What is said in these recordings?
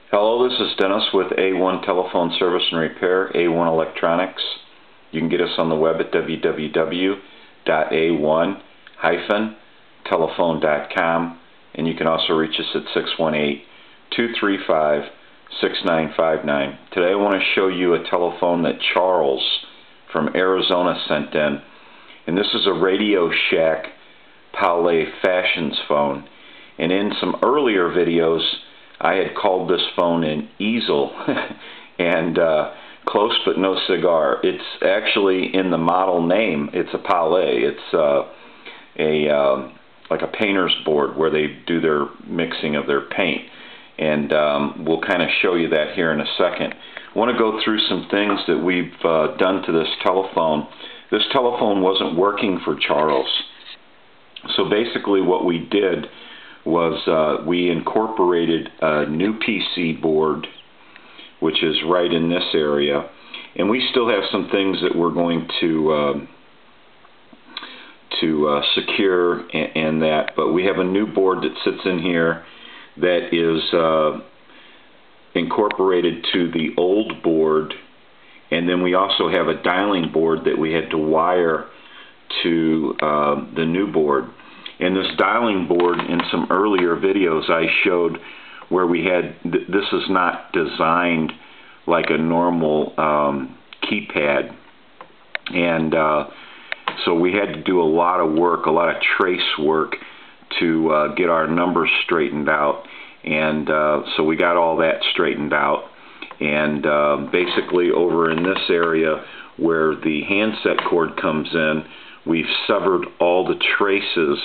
Hello, this is Dennis with A1 Telephone Service and Repair, A1 Electronics. You can get us on the web at www.a1-telephone.com, and you can also reach us at 618-235-6959. Today I want to show you a telephone that Charles from Arizona sent in, and this is a Radio Shack Paulet Fashions phone. And in some earlier videos I had called this phone an easel and close but no cigar. It's actually in the model name. It's a Paulet. It's like a painter's board where they do their mixing of their paint, and we'll kind of show you that here in a second. I want to go through some things that we've done to this telephone. This telephone wasn't working for Charles, so basically what we did was we incorporated a new PC board, which is right in this area, and we still have some things that we're going to secure and that, but we have a new board that sits in here that is incorporated to the old board, and then we also have a dialing board that we had to wire to the new board. In this dialing board, in some earlier videos I showed where we had, this is not designed like a normal keypad, and so we had to do a lot of work, a lot of trace work to get our numbers straightened out, and so we got all that straightened out. And basically over in this area where the handset cord comes in, we've severed all the traces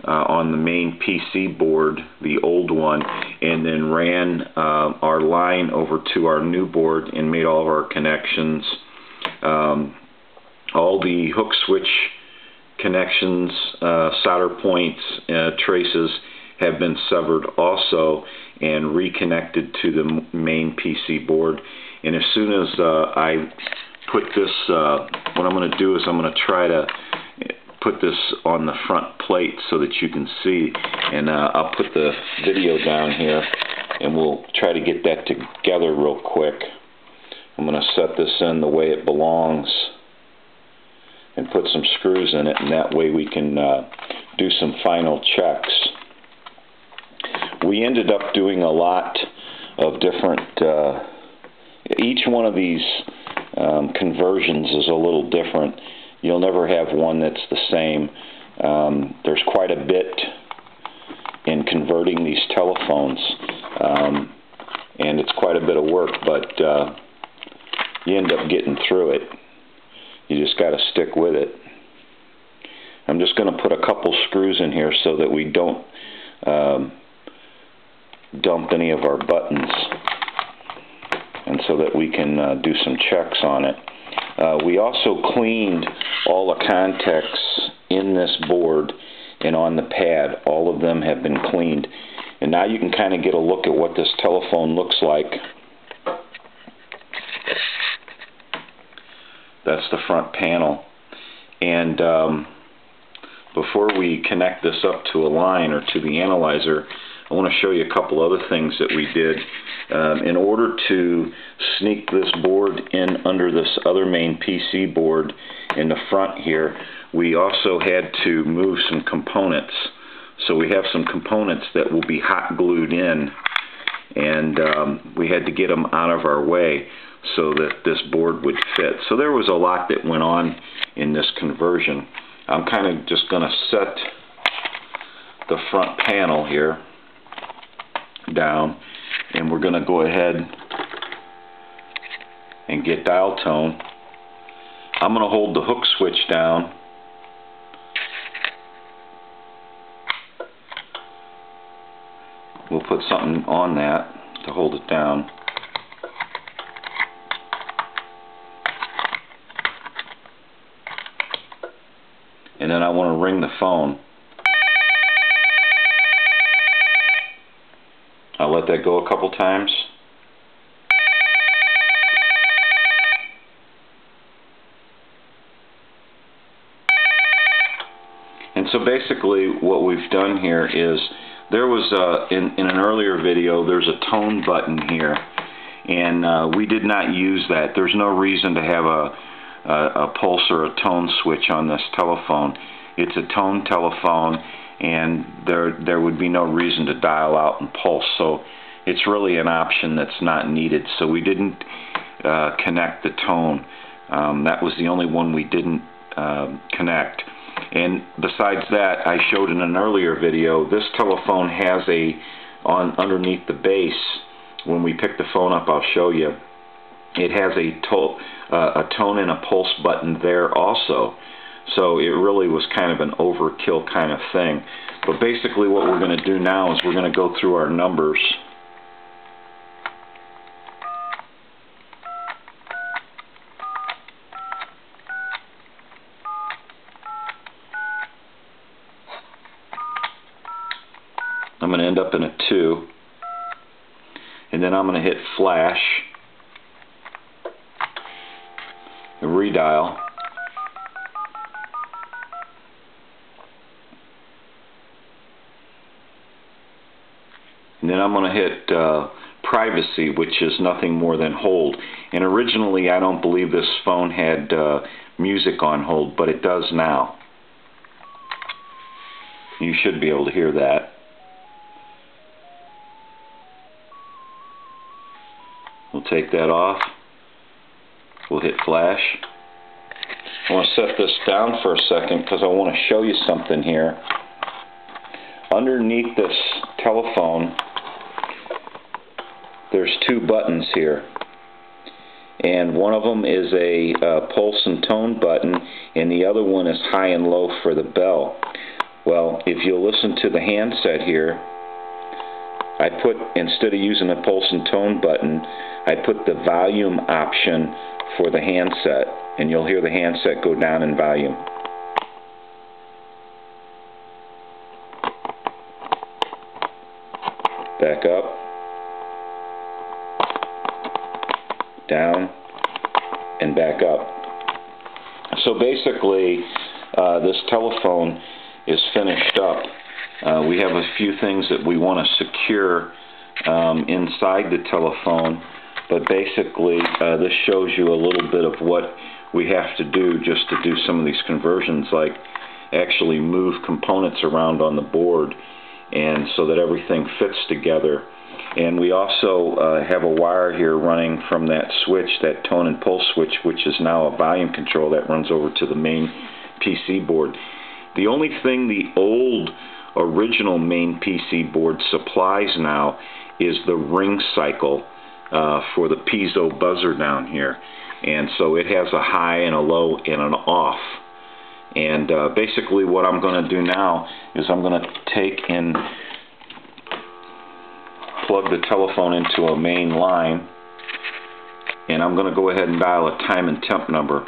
on the main PC board, the old one, and then ran our line over to our new board and made all of our connections. All the hook switch connections, solder points, traces have been severed also and reconnected to the main PC board. And as soon as I put this, what I'm going to do is I'm going to try to put this on the front plate so that you can see, and I'll put the video down here and we'll try to get that together real quick. I'm going to set this in the way it belongs and put some screws in it, and that way we can do some final checks. We ended up doing a lot of different, each one of these conversions is a little different. You'll never have one that's the same. There's quite a bit in converting these telephones, and it's quite a bit of work, but you end up getting through it. You just got to stick with it. I'm just going to put a couple screws in here so that we don't dump any of our buttons, and so that we can do some checks on it. We also cleaned all the contacts in this board and on the pad. All of them have been cleaned. And now you can kind of get a look at what this telephone looks like. That's the front panel. And before we connect this up to a line or to the analyzer, I want to show you a couple other things that we did. In order to sneak this board in under this other main PC board in the front here, we also had to move some components. So we have some components that will be hot glued in, and we had to get them out of our way so that this board would fit. So there was a lot that went on in this conversion. I'm kind of just going to set the front panel here down, and we're going to go ahead and get dial tone. I'm going to hold the hook switch down, we'll put something on that to hold it down. And then I want to ring the phone. I'll let that go a couple times. And so basically what we've done here is there was in an earlier video, there's a tone button here, and we did not use that. There's no reason to have a pulse or a tone switch on this telephone. It's a tone telephone, and there would be no reason to dial out and pulse. So it's really an option that's not needed. So we didn't connect the tone. That was the only one we didn't connect. And besides that, I showed in an earlier video, this telephone has underneath the base, when we pick the phone up, I'll show you, it has a tone and a pulse button there also. So it really was kind of an overkill kind of thing. But basically what we're going to do now is we're going to go through our numbers. I'm going to end up in a 2, and then I'm going to hit flash, and redial, and then I'm going to hit privacy, which is nothing more than hold. And originally I don't believe this phone had music on hold, but it does now. You should be able to hear that. We'll take that off. We'll hit flash. I want to set this down for a second because I want to show you something here. Underneath this telephone, there's 2 buttons here. And one of them is a pulse and tone button, and the other one is high and low for the bell. Well, if you'll listen to the handset here, I put, instead of using the pulse and tone button, I put the volume option for the handset, and you'll hear the handset go down in volume. Back up, down, and back up. So basically, this telephone is finished up. We have a few things that we want to secure inside the telephone, but basically this shows you a little bit of what we have to do just to do some of these conversions, like actually move components around on the board, and so that everything fits together. And we also have a wire here running from that switch, that tone and pulse switch, which is now a volume control that runs over to the main PC board. The only thing the old original main PC board supplies now is the ring cycle for the piezo buzzer down here, and so it has a high and a low and an off. And basically what I'm going to do now is I'm going to take and plug the telephone into a main line, and I'm going to go ahead and dial a time and temp number.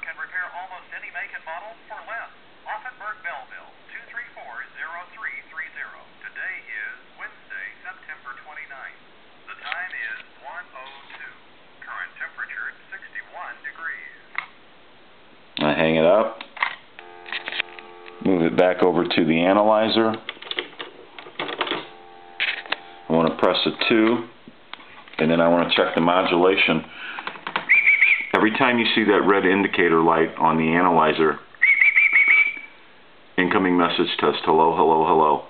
Can repair almost any make and model for less. Offenburg Belleville, 234-0330. Today is Wednesday, September 29th. The time is 1:02. Current temperature 61 degrees. I hang it up. Move it back over to the analyzer. I want to press a 2, and then I want to check the modulation. Every time you see that red indicator light on the analyzer, incoming message test, hello, hello, hello.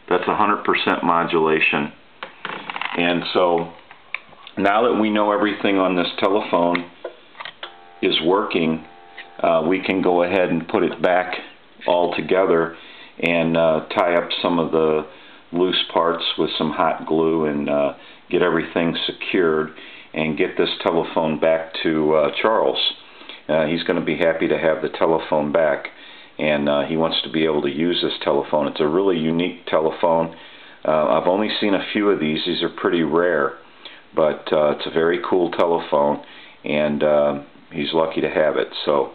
That's 100% modulation. And so now that we know everything on this telephone is working, we can go ahead and put it back all together and tie up some of the loose parts with some hot glue and get everything secured and get this telephone back to Charles. He's going to be happy to have the telephone back, and he wants to be able to use this telephone. It's a really unique telephone. I've only seen a few of these. These are pretty rare, but it's a very cool telephone, and he's lucky to have it. So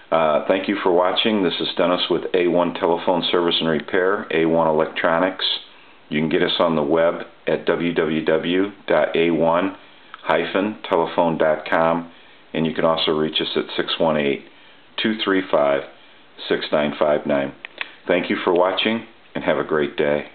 thank you for watching. This is Dennis with A1 Telephone Service and Repair, A1 Electronics. You can get us on the web at www.a1-telephone.com, and you can also reach us at 618-235-6959. Thank you for watching, and have a great day.